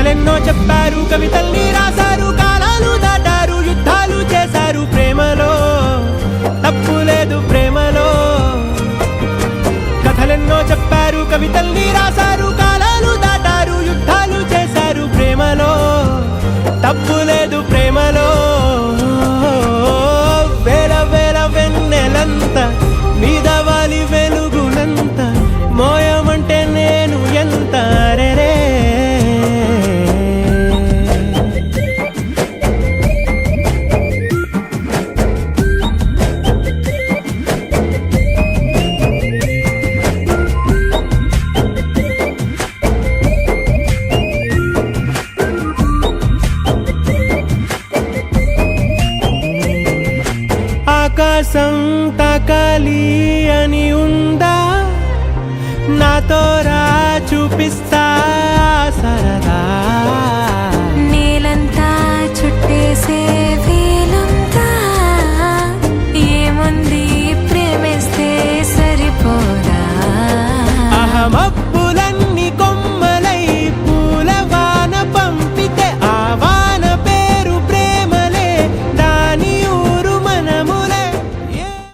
కథలెన్నో చెప్పారు, కవితల్ని రాశారు, కాలాలు దాటారు, యుద్ధాలు చేశారు. ప్రేమలో తప్పు లేదు, ప్రేమలో. కథలెన్నో చెప్పారు, కవితల్ని రాశారు, కాలాలు దాటారు, యుద్ధాలు చేశారు. ప్రేమలో తప్పు లేదు, ప్రేమలో. వేల వేల వెన్నెలంత మీద వాలి వెలుగునంత మోయమంటే నేను ఎంత రే. ఆకాశం తాకాలి అని ఉందా, నాతో రా చూపిస్తా సరా.